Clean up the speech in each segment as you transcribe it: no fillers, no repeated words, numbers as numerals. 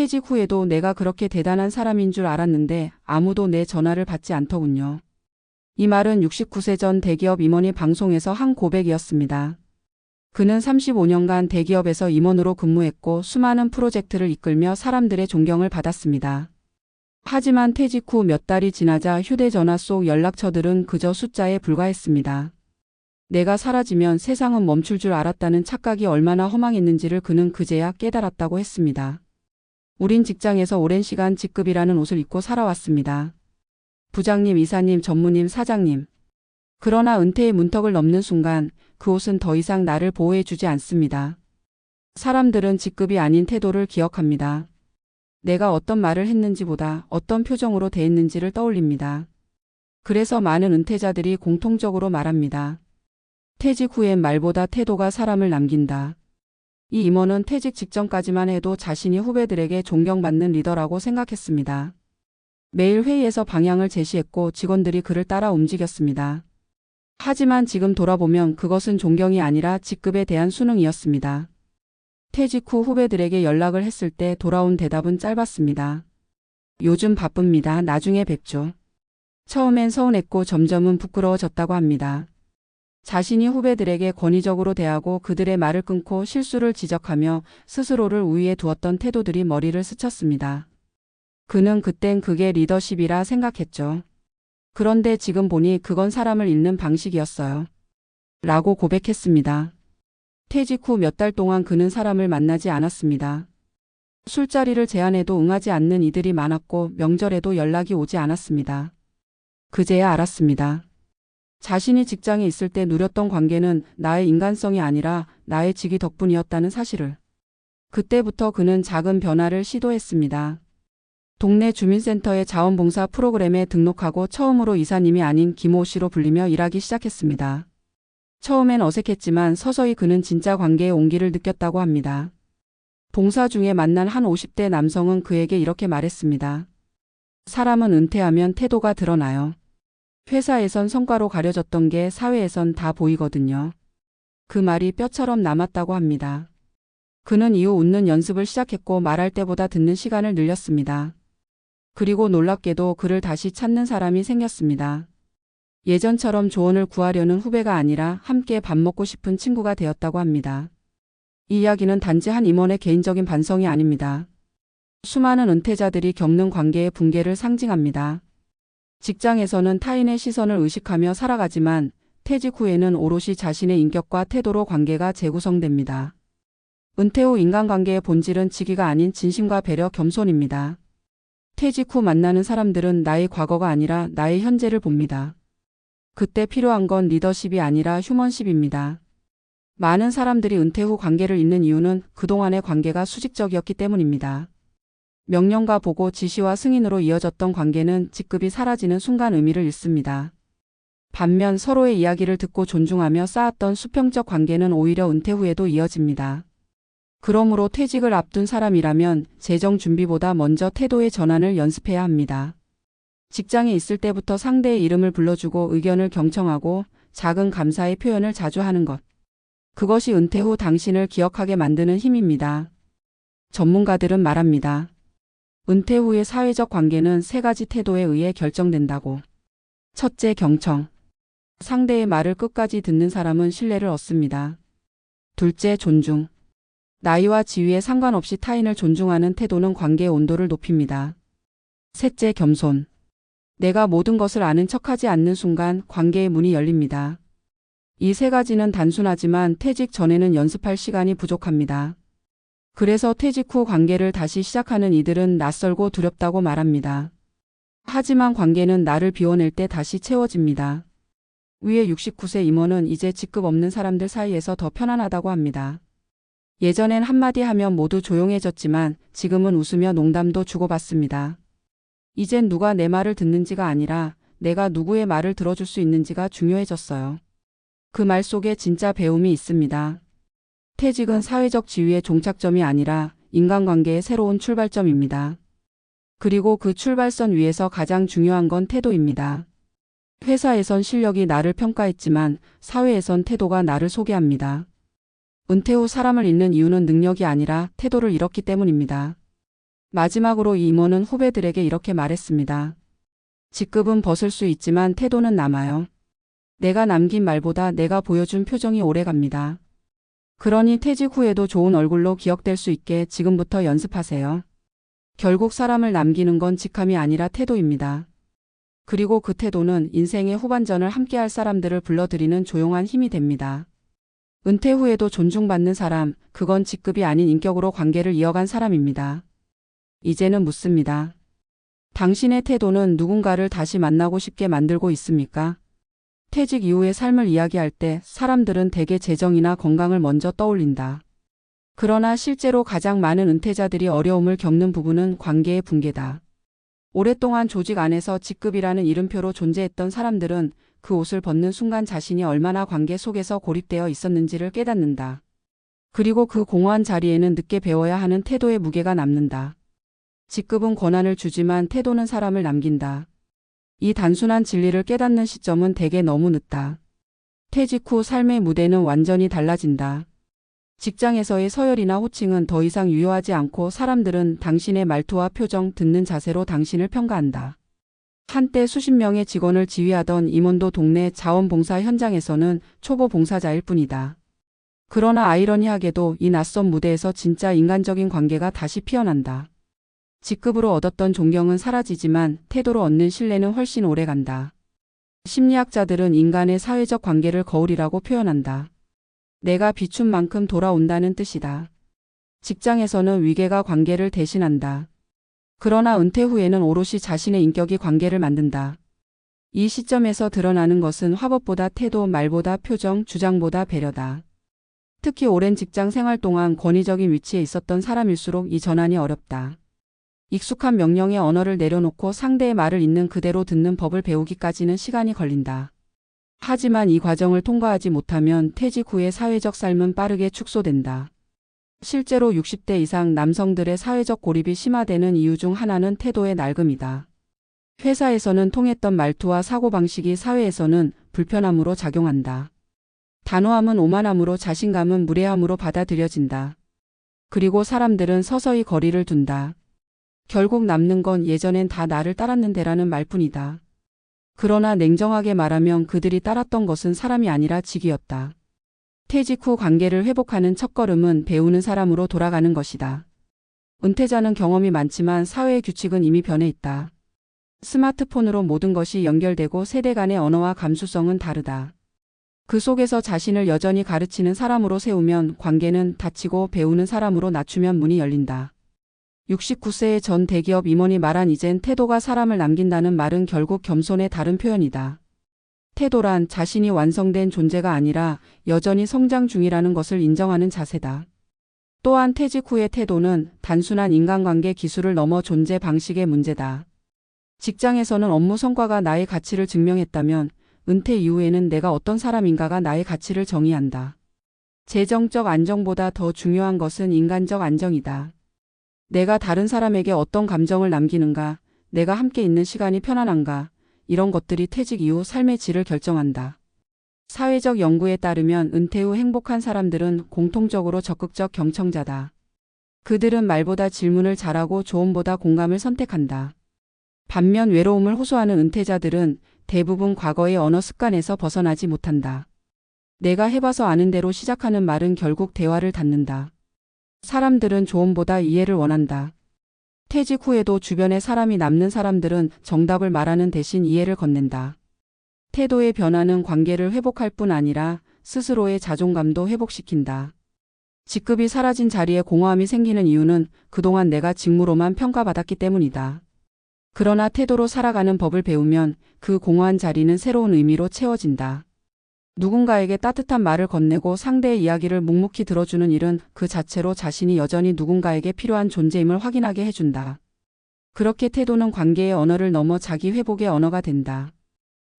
퇴직 후에도 내가 그렇게 대단한 사람인 줄 알았는데 아무도 내 전화를 받지 않더군요. 이 말은 69세 전 대기업 임원이 방송에서 한 고백이었습니다. 그는 35년간 대기업에서 임원으로 근무했고 수많은 프로젝트를 이끌며 사람들의 존경을 받았습니다. 하지만 퇴직 후 몇 달이 지나자 휴대전화 속 연락처들은 그저 숫자에 불과했습니다. 내가 사라지면 세상은 멈출 줄 알았다는 착각이 얼마나 허망했는지를 그는 그제야 깨달았다고 했습니다. 우린 직장에서 오랜 시간 직급이라는 옷을 입고 살아왔습니다. 부장님, 이사님, 전무님, 사장님. 그러나 은퇴의 문턱을 넘는 순간 그 옷은 더 이상 나를 보호해주지 않습니다. 사람들은 직급이 아닌 태도를 기억합니다. 내가 어떤 말을 했는지보다 어떤 표정으로 대했는지를 떠올립니다. 그래서 많은 은퇴자들이 공통적으로 말합니다. 퇴직 후엔 말보다 태도가 사람을 남긴다. 이 임원은 퇴직 직전까지만 해도 자신이 후배들에게 존경받는 리더라고 생각했습니다. 매일 회의에서 방향을 제시했고 직원들이 그를 따라 움직였습니다. 하지만 지금 돌아보면 그것은 존경이 아니라 직급에 대한 순응이었습니다. 퇴직 후 후배들에게 연락을 했을 때 돌아온 대답은 짧았습니다. 요즘 바쁩니다. 나중에 뵙죠. 처음엔 서운했고 점점은 부끄러워졌다고 합니다. 자신이 후배들에게 권위적으로 대하고 그들의 말을 끊고 실수를 지적하며 스스로를 우위에 두었던 태도들이 머리를 스쳤습니다. 그는 그땐 그게 리더십이라 생각했죠. 그런데 지금 보니 그건 사람을 읽는 방식이었어요. 라고 고백했습니다. 퇴직 후 몇 달 동안 그는 사람을 만나지 않았습니다. 술자리를 제안해도 응하지 않는 이들이 많았고 명절에도 연락이 오지 않았습니다. 그제야 알았습니다. 자신이 직장에 있을 때 누렸던 관계는 나의 인간성이 아니라 나의 직위 덕분이었다는 사실을. 그때부터 그는 작은 변화를 시도했습니다. 동네 주민센터의 자원봉사 프로그램에 등록하고 처음으로 이사님이 아닌 김호 씨로 불리며 일하기 시작했습니다. 처음엔 어색했지만 서서히 그는 진짜 관계의 온기를 느꼈다고 합니다. 봉사 중에 만난 한 50대 남성은 그에게 이렇게 말했습니다. 사람은 은퇴하면 태도가 드러나요. 회사에선 성과로 가려졌던 게 사회에선 다 보이거든요. 그 말이 뼈처럼 남았다고 합니다. 그는 이후 웃는 연습을 시작했고 말할 때보다 듣는 시간을 늘렸습니다. 그리고 놀랍게도 그를 다시 찾는 사람이 생겼습니다. 예전처럼 조언을 구하려는 후배가 아니라 함께 밥 먹고 싶은 친구가 되었다고 합니다. 이 이야기는 단지 한 임원의 개인적인 반성이 아닙니다. 수많은 은퇴자들이 겪는 관계의 붕괴를 상징합니다. 직장에서는 타인의 시선을 의식하며 살아가지만 퇴직 후에는 오롯이 자신의 인격과 태도로 관계가 재구성됩니다. 은퇴 후 인간관계의 본질은 직위가 아닌 진심과 배려, 겸손입니다. 퇴직 후 만나는 사람들은 나의 과거가 아니라 나의 현재를 봅니다. 그때 필요한 건 리더십이 아니라 휴먼십입니다. 많은 사람들이 은퇴 후 관계를 잇는 이유는 그동안의 관계가 수직적이었기 때문입니다. 명령과 보고, 지시와 승인으로 이어졌던 관계는 직급이 사라지는 순간 의미를 잃습니다. 반면 서로의 이야기를 듣고 존중하며 쌓았던 수평적 관계는 오히려 은퇴 후에도 이어집니다. 그러므로 퇴직을 앞둔 사람이라면 재정 준비보다 먼저 태도의 전환을 연습해야 합니다. 직장에 있을 때부터 상대의 이름을 불러주고 의견을 경청하고 작은 감사의 표현을 자주 하는 것. 그것이 은퇴 후 당신을 기억하게 만드는 힘입니다. 전문가들은 말합니다. 은퇴 후의 사회적 관계는 3가지 태도에 의해 결정된다고. 첫째, 경청. 상대의 말을 끝까지 듣는 사람은 신뢰를 얻습니다. 둘째, 존중. 나이와 지위에 상관없이 타인을 존중하는 태도는 관계의 온도를 높입니다. 셋째, 겸손. 내가 모든 것을 아는 척하지 않는 순간 관계의 문이 열립니다. 이 3가지는 단순하지만 퇴직 전에는 연습할 시간이 부족합니다. 그래서 퇴직 후 관계를 다시 시작하는 이들은 낯설고 두렵다고 말합니다. 하지만 관계는 나를 비워낼 때 다시 채워집니다. 위에 69세 임원은 이제 직급 없는 사람들 사이에서 더 편안하다고 합니다. 예전엔 한마디 하면 모두 조용해졌지만 지금은 웃으며 농담도 주고받습니다. 이젠 누가 내 말을 듣는지가 아니라 내가 누구의 말을 들어줄 수 있는지가 중요해졌어요. 그 말 속에 진짜 배움이 있습니다. 퇴직은 사회적 지위의 종착점이 아니라 인간관계의 새로운 출발점입니다. 그리고 그 출발선 위에서 가장 중요한 건 태도입니다. 회사에선 실력이 나를 평가했지만 사회에선 태도가 나를 소개합니다. 은퇴 후 사람을 잃는 이유는 능력이 아니라 태도를 잃었기 때문입니다. 마지막으로 이 임원은 후배들에게 이렇게 말했습니다. 직급은 벗을 수 있지만 태도는 남아요. 내가 남긴 말보다 내가 보여준 표정이 오래갑니다. 그러니 퇴직 후에도 좋은 얼굴로 기억될 수 있게 지금부터 연습하세요. 결국 사람을 남기는 건 직함이 아니라 태도입니다. 그리고 그 태도는 인생의 후반전을 함께할 사람들을 불러들이는 조용한 힘이 됩니다. 은퇴 후에도 존중받는 사람, 그건 직급이 아닌 인격으로 관계를 이어간 사람입니다. 이제는 묻습니다. 당신의 태도는 누군가를 다시 만나고 싶게 만들고 있습니까? 퇴직 이후의 삶을 이야기할 때 사람들은 대개 재정이나 건강을 먼저 떠올린다. 그러나 실제로 가장 많은 은퇴자들이 어려움을 겪는 부분은 관계의 붕괴다. 오랫동안 조직 안에서 직급이라는 이름표로 존재했던 사람들은 그 옷을 벗는 순간 자신이 얼마나 관계 속에서 고립되어 있었는지를 깨닫는다. 그리고 그 공허한 자리에는 늦게 배워야 하는 태도의 무게가 남는다. 직급은 권한을 주지만 태도는 사람을 남긴다. 이 단순한 진리를 깨닫는 시점은 대개 너무 늦다. 퇴직 후 삶의 무대는 완전히 달라진다. 직장에서의 서열이나 호칭은 더 이상 유효하지 않고 사람들은 당신의 말투와 표정, 듣는 자세로 당신을 평가한다. 한때 수십 명의 직원을 지휘하던 임원도 동네 자원봉사 현장에서는 초보 봉사자일 뿐이다. 그러나 아이러니하게도 이 낯선 무대에서 진짜 인간적인 관계가 다시 피어난다. 직급으로 얻었던 존경은 사라지지만 태도로 얻는 신뢰는 훨씬 오래간다. 심리학자들은 인간의 사회적 관계를 거울이라고 표현한다. 내가 비춘 만큼 돌아온다는 뜻이다. 직장에서는 위계가 관계를 대신한다. 그러나 은퇴 후에는 오롯이 자신의 인격이 관계를 만든다. 이 시점에서 드러나는 것은 화법보다 태도, 말보다 표정, 주장보다 배려다. 특히 오랜 직장 생활 동안 권위적인 위치에 있었던 사람일수록 이 전환이 어렵다. 익숙한 명령의 언어를 내려놓고 상대의 말을 있는 그대로 듣는 법을 배우기까지는 시간이 걸린다. 하지만 이 과정을 통과하지 못하면 퇴직 후의 사회적 삶은 빠르게 축소된다. 실제로 60대 이상 남성들의 사회적 고립이 심화되는 이유 중 하나는 태도의 낡음이다. 회사에서는 통했던 말투와 사고방식이 사회에서는 불편함으로 작용한다. 단호함은 오만함으로, 자신감은 무례함으로 받아들여진다. 그리고 사람들은 서서히 거리를 둔다. 결국 남는 건 예전엔 다 나를 따랐는데라는 말뿐이다. 그러나 냉정하게 말하면 그들이 따랐던 것은 사람이 아니라 직위였다. 퇴직 후 관계를 회복하는 첫걸음은 배우는 사람으로 돌아가는 것이다. 은퇴자는 경험이 많지만 사회의 규칙은 이미 변해 있다. 스마트폰으로 모든 것이 연결되고 세대 간의 언어와 감수성은 다르다. 그 속에서 자신을 여전히 가르치는 사람으로 세우면 관계는 닫히고 배우는 사람으로 낮추면 문이 열린다. 69세의 전 대기업 임원이 말한 이젠 태도가 사람을 남긴다는 말은 결국 겸손의 다른 표현이다. 태도란 자신이 완성된 존재가 아니라 여전히 성장 중이라는 것을 인정하는 자세다. 또한 퇴직 후의 태도는 단순한 인간관계 기술을 넘어 존재 방식의 문제다. 직장에서는 업무 성과가 나의 가치를 증명했다면 은퇴 이후에는 내가 어떤 사람인가가 나의 가치를 정의한다. 재정적 안정보다 더 중요한 것은 인간적 안정이다. 내가 다른 사람에게 어떤 감정을 남기는가, 내가 함께 있는 시간이 편안한가, 이런 것들이 퇴직 이후 삶의 질을 결정한다. 사회적 연구에 따르면 은퇴 후 행복한 사람들은 공통적으로 적극적 경청자다. 그들은 말보다 질문을 잘하고 조언보다 공감을 선택한다. 반면 외로움을 호소하는 은퇴자들은 대부분 과거의 언어 습관에서 벗어나지 못한다. 내가 해봐서 아는 대로 시작하는 말은 결국 대화를 닫는다. 사람들은 조언보다 이해를 원한다. 퇴직 후에도 주변에 사람이 남는 사람들은 정답을 말하는 대신 이해를 건넨다. 태도의 변화는 관계를 회복할 뿐 아니라 스스로의 자존감도 회복시킨다. 직급이 사라진 자리에 공허함이 생기는 이유는 그동안 내가 직무로만 평가받았기 때문이다. 그러나 태도로 살아가는 법을 배우면 그 공허한 자리는 새로운 의미로 채워진다. 누군가에게 따뜻한 말을 건네고 상대의 이야기를 묵묵히 들어주는 일은 그 자체로 자신이 여전히 누군가에게 필요한 존재임을 확인하게 해준다. 그렇게 태도는 관계의 언어를 넘어 자기 회복의 언어가 된다.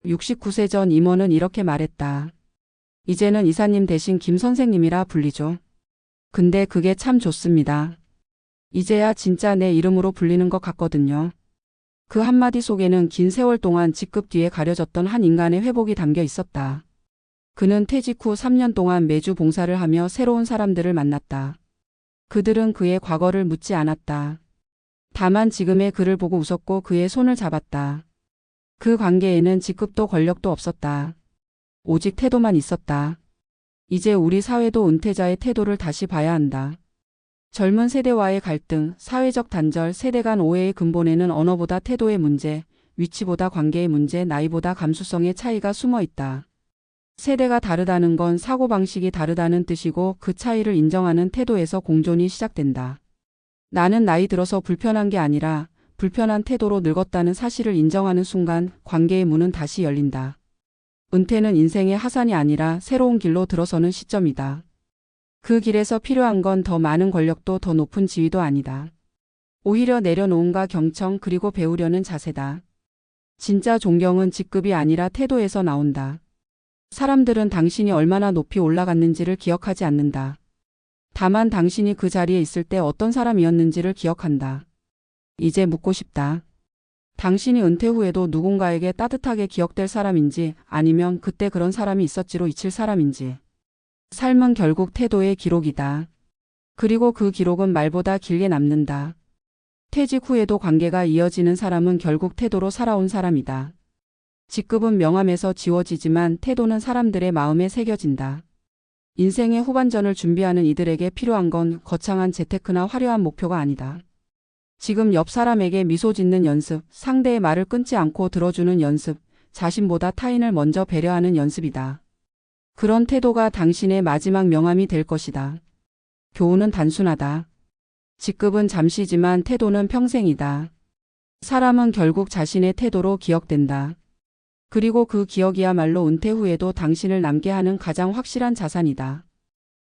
69세 전 임원은 이렇게 말했다. 이제는 이사님 대신 김 선생님이라 불리죠. 근데 그게 참 좋습니다. 이제야 진짜 내 이름으로 불리는 것 같거든요. 그 한마디 속에는 긴 세월 동안 직급 뒤에 가려졌던 한 인간의 회복이 담겨 있었다. 그는 퇴직 후 3년 동안 매주 봉사를 하며 새로운 사람들을 만났다. 그들은 그의 과거를 묻지 않았다. 다만 지금의 그를 보고 웃었고 그의 손을 잡았다. 그 관계에는 직급도 권력도 없었다. 오직 태도만 있었다. 이제 우리 사회도 은퇴자의 태도를 다시 봐야 한다. 젊은 세대와의 갈등, 사회적 단절, 세대 간 오해의 근본에는 언어보다 태도의 문제, 위치보다 관계의 문제, 나이보다 감수성의 차이가 숨어 있다. 세대가 다르다는 건 사고방식이 다르다는 뜻이고 그 차이를 인정하는 태도에서 공존이 시작된다. 나는 나이 들어서 불편한 게 아니라 불편한 태도로 늙었다는 사실을 인정하는 순간 관계의 문은 다시 열린다. 은퇴는 인생의 하산이 아니라 새로운 길로 들어서는 시점이다. 그 길에서 필요한 건 더 많은 권력도 더 높은 지위도 아니다. 오히려 내려놓음과 경청 그리고 배우려는 자세다. 진짜 존경은 직급이 아니라 태도에서 나온다. 사람들은 당신이 얼마나 높이 올라갔는지를 기억하지 않는다. 다만 당신이 그 자리에 있을 때 어떤 사람이었는지를 기억한다. 이제 묻고 싶다. 당신이 은퇴 후에도 누군가에게 따뜻하게 기억될 사람인지 아니면 그때 그런 사람이 있었지로 잊힐 사람인지. 삶은 결국 태도의 기록이다. 그리고 그 기록은 말보다 길게 남는다. 퇴직 후에도 관계가 이어지는 사람은 결국 태도로 살아온 사람이다. 직급은 명함에서 지워지지만 태도는 사람들의 마음에 새겨진다. 인생의 후반전을 준비하는 이들에게 필요한 건 거창한 재테크나 화려한 목표가 아니다. 지금 옆 사람에게 미소 짓는 연습, 상대의 말을 끊지 않고 들어주는 연습, 자신보다 타인을 먼저 배려하는 연습이다. 그런 태도가 당신의 마지막 명함이 될 것이다. 교훈은 단순하다. 직급은 잠시지만 태도는 평생이다. 사람은 결국 자신의 태도로 기억된다. 그리고 그 기억이야말로 은퇴 후에도 당신을 남게 하는 가장 확실한 자산이다.